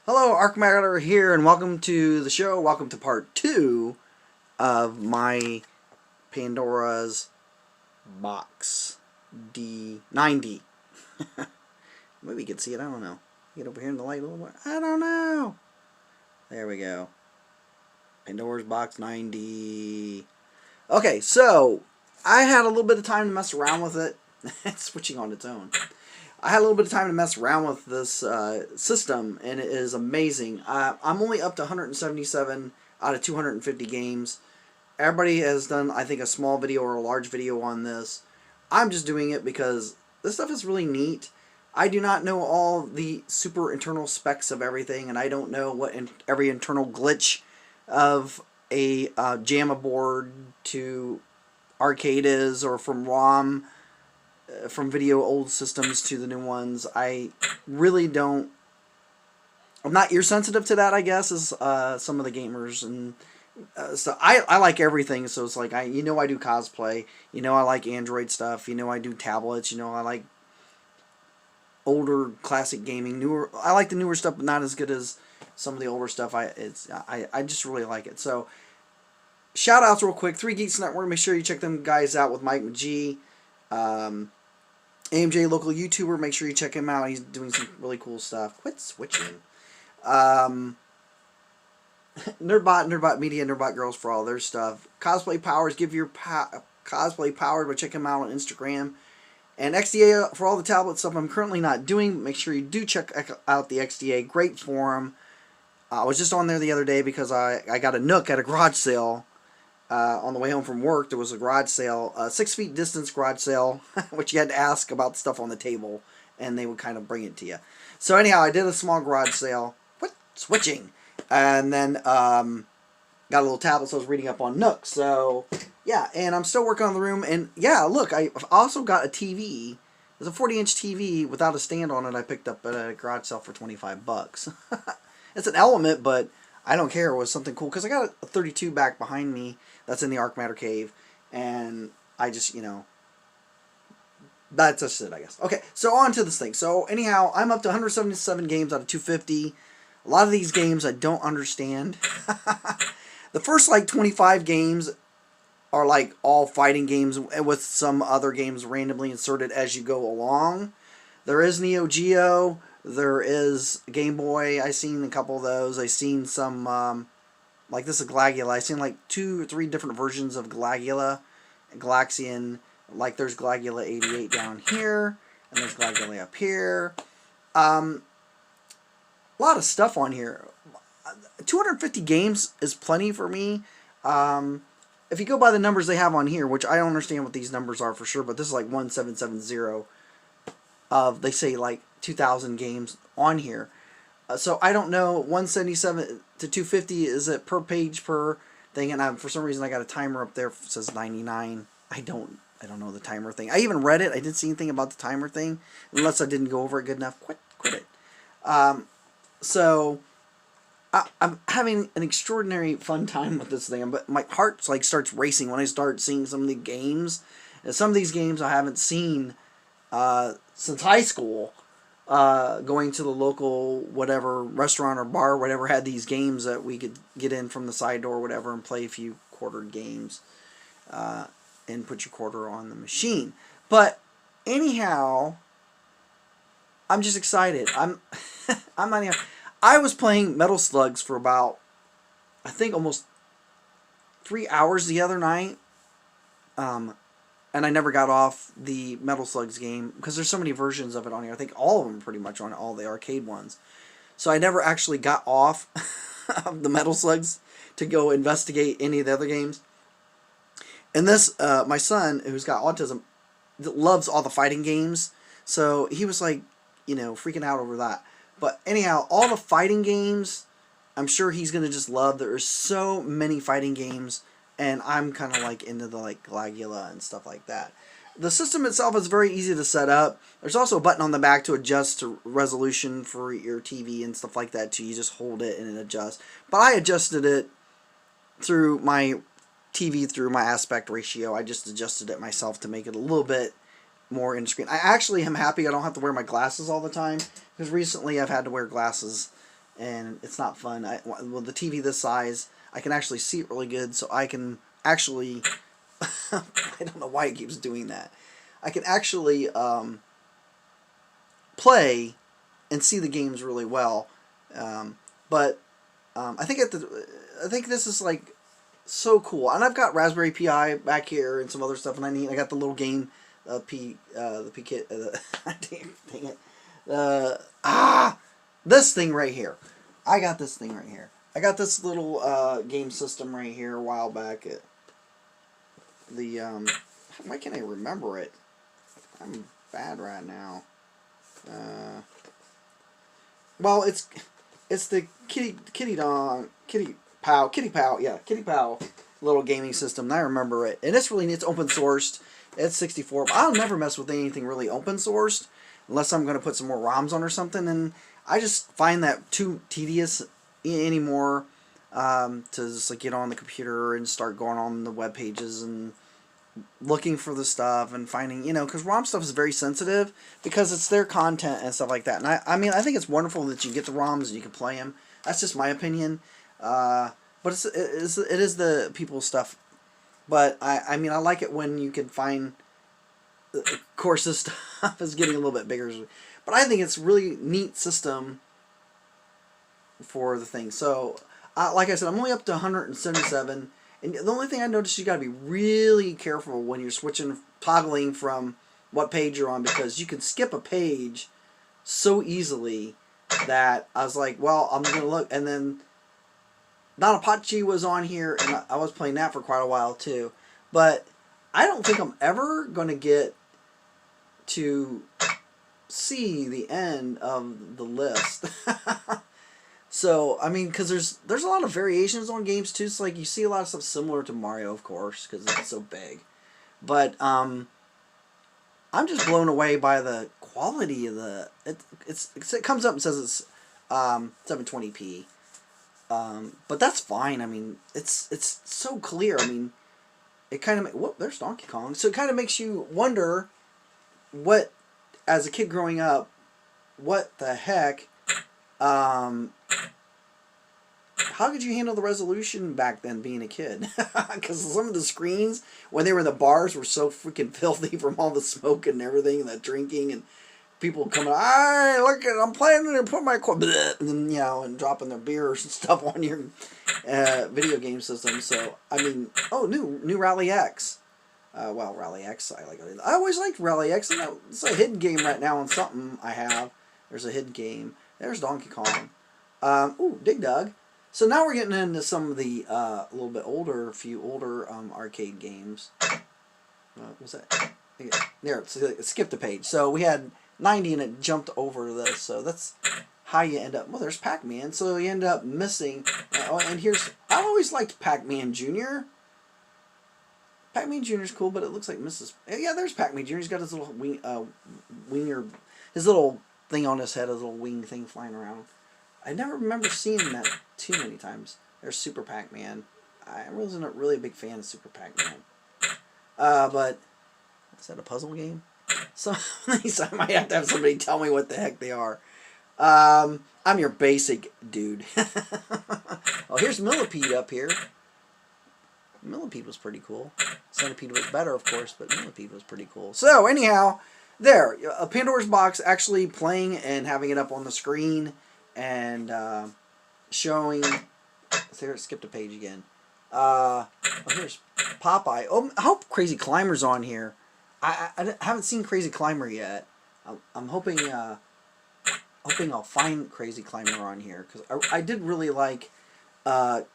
Hello, Arc here, and welcome to the show. Welcome to part 2 of my Pandora's box D90. Maybe you can see it, I don't know. Get over here in the light a little more. I don't know. There we go. Pandora's box 90. Okay, so I had a little bit of time to mess around with it. It's switching on its own. I had a little bit of time to mess around with this system, and it is amazing. I'm only up to 177 out of 250 games. Everybody has done, I think, a small video or a large video on this. I'm just doing it because this stuff is really neat. I do not know all the super internal specs of everything, and I don't know what every internal glitch of a JAMA board to arcade is, or from ROM, from video old systems to the new ones. I really don't. I'm not ear sensitive to that, I guess, as some of the gamers, and so I like everything. So it's like I do cosplay. I like Android stuff. I do tablets. I like older classic gaming. I like the newer stuff, but not as good as some of the older stuff. I just really like it. So shout outs real quick. 3 Geeks Network. Make sure you check them guys out with Mike McGee. AMJ, local YouTuber, make sure you check him out. He's doing some really cool stuff. Quit switching. Nerdbot Media, Nerdbot Girls for all their stuff. Cosplay Powers, give your cosplay power, but check him out on Instagram. And XDA for all the tablet stuff I'm currently not doing. Make sure you do check out the XDA. Great forum. I was just on there the other day because I got a Nook at a garage sale. On the way home from work, there was a garage sale, 6 feet distance garage sale, which you had to ask about the stuff on the table, and they would kind of bring it to you. So anyhow, I did a small garage sale. Switching. And then got a little tablet, so I was reading up on Nook. So, yeah, and I'm still working on the room. And, yeah, look, I also got a TV. There's a 40-inch TV without a stand on it I picked up at a garage sale for $25. It's an Element, but I don't care. It was something cool because I got a 32 back behind me that's in the Arc Matter cave, and I just, that's just it, I guess. Okay, so on to this thing. So anyhow, I'm up to 177 games out of 250. A lot of these games I don't understand. The first 25 games are all fighting games with some other games randomly inserted as you go along. There is Neo Geo. There is Game Boy. I've seen a couple of those. I've seen some, this is Glagula. I've seen 2 or 3 different versions of Glagula. Galaxian, there's Glagula 88 down here, and there's Glagula up here. A lot of stuff on here. 250 games is plenty for me. If you go by the numbers they have on here, which I don't understand what these numbers are for sure, but this is 1770 of, they say 2,000 games on here. So I don't know, 177 to 250, is it per page per thing? And for some reason I got a timer up there that says 99. I don't know the timer thing. I even read it. I didn't see anything about the timer thing, unless I didn't go over it good enough. Quit it. So I'm having an extraordinary fun time with this thing, but my heart starts racing when I start seeing some of the games. And some of these games I haven't seen since high school. Going to the local whatever restaurant or bar, whatever, had these games that we could get in from the side door or whatever and play a few quartered games and put your quarter on the machine. But anyhow, I'm just excited. I'm not even. I was playing Metal Slugs for about, I think, almost 3 hours the other night. And I never got off the Metal Slugs game because there's so many versions of it on here. I think all of them are pretty much on all the arcade ones. So I never actually got off of the Metal Slugs to go investigate any of the other games. And this, my son, who's got autism, loves all the fighting games. So he was freaking out over that. But anyhow, all the fighting games, I'm sure he's going to just love. There are so many fighting games. And I'm kind of into the Glagula and stuff like that. The system itself is very easy to set up. There's also a button on the back to adjust to resolution for your TV and stuff like that too. You just hold it and it adjusts. But I adjusted it through my TV, through my aspect ratio. I just adjusted it myself to make it a little bit more in screen. I actually am happy I don't have to wear my glasses all the time, because recently I've had to wear glasses and it's not fun. Well, the TV this size, I can actually see it really good, so I can actually I don't know why it keeps doing that. I can actually play and see the games really well. But I think I think this is like so cool. And I've got Raspberry Pi back here and some other stuff, and I got the little game the P kit dang it. This thing right here. I got this thing right here. I got this little game system right here a while back at the why can't I remember it? I'm bad right now. Well, it's the Kitty Pow little gaming system. And I remember it, and it's open sourced. It's 64. But I'll never mess with anything really open sourced unless I'm going to put some more ROMs on or something. And I just find that too tedious anymore to just like get on the computer and start going on the web pages and looking for the stuff and finding, because ROM stuff is very sensitive because it's their content and stuff like that. And I mean, I think it's wonderful that you get the ROMs and you can play them. That's just my opinion. But it is the people's stuff. But I mean, I like it when you can find, of course, this stuff is getting a little bit bigger. But I think it's a really neat system for the thing. So, like I said, I'm only up to 177. And the only thing I noticed, you got to be really careful when you're toggling from what page you're on, because you can skip a page so easily that I was like, well, I'm going to look. And then Donpachi was on here, and I was playing that for quite a while too. But I don't think I'm ever going to get to see the end of the list. So, I mean, because there's a lot of variations on games, too. So, like, you see a lot of stuff similar to Mario, of course, because it's so big. But, I'm just blown away by the quality of the... It comes up and says it's 720p. But that's fine. I mean, it's so clear. I mean, it kind of... Whoop, there's Donkey Kong. So, it kind of makes you wonder what, as a kid growing up, what the heck... how could you handle the resolution back then being a kid? Because some of the screens, when they were in the bars, were so freaking filthy from all the smoke and everything, and the drinking, and people coming, hey, look at, I'm playing and put my, and then, and dropping their beers and stuff on your video game system. So, I mean, new Rally X. Well, Rally X, I always liked Rally X, and it's a hidden game right now on something I have. There's a hidden game. There's Donkey Kong. Dig Dug. So now we're getting into some of the few older arcade games. What was that? There, it skipped a page. So we had 90 and it jumped over this. So that's how you end up. Well, there's Pac-Man. So you end up missing. And I always liked Pac-Man Jr. Pac-Man Jr. is cool, but it looks like Mrs. Yeah, there's Pac-Man Jr. He's got his little winger, his little thing on his head, his little wing thing flying around. I never remember seeing that too many times. There's Super Pac-Man. I wasn't really a big fan of Super Pac-Man. But is that a puzzle game? So I might have to have somebody tell me what the heck they are. I'm your basic dude. Oh, here's Millipede up here. Millipede was pretty cool. Centipede was better, of course, but Millipede was pretty cool. So anyhow, there, Pandora's Box actually playing and having it up on the screen. And showing... There, it skipped a page again. Here's Popeye. Oh, I hope Crazy Climber's on here. I haven't seen Crazy Climber yet. I'm hoping I'll find Crazy Climber on here, because I did really like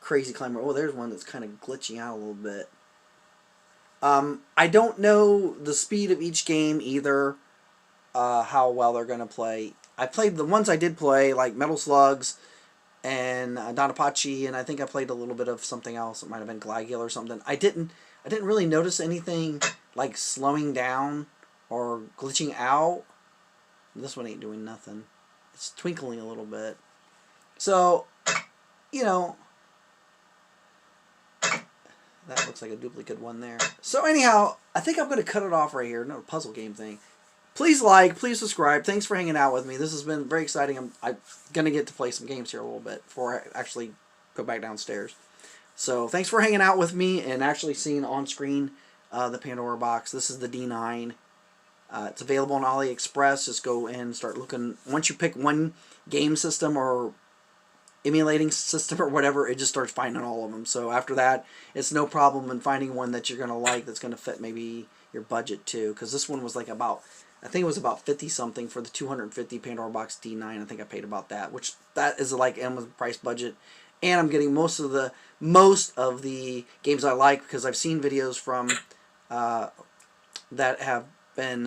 Crazy Climber. Oh, there's one that's kind of glitching out a little bit. I don't know the speed of each game either. How well they're going to play. I played the ones I did play, like Metal Slugs and Donpachi, and I think I played a little bit of something else. It might have been Glagale or something. I didn't really notice anything like slowing down or glitching out. This one ain't doing nothing. It's twinkling a little bit. So, that looks like a duplicate one there. So anyhow, I think I'm going to cut it off right here. No puzzle game thing. Please like, please subscribe. Thanks for hanging out with me. This has been very exciting. I'm gonna get to play some games here a little bit before I actually go back downstairs. So thanks for hanging out with me and actually seeing on screen the Pandora box. This is the D9. It's available on AliExpress. Just go in and start looking. Once you pick one game system or emulating system or whatever, it just starts finding all of them. So after that, it's no problem in finding one that you're going to like that's going to fit maybe your budget too. Because this one was like about, I think it was about 50 something for the 250 Pandora box D9. I think I paid about that, which that is like Amazon price budget. And I'm getting most of the games I like because I've seen videos from that have been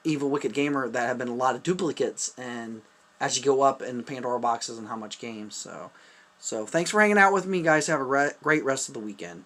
Evil Wicked Gamer that have been a lot of duplicates, and as you go up in Pandora boxes and how much games. So thanks for hanging out with me, guys. Have a great rest of the weekend.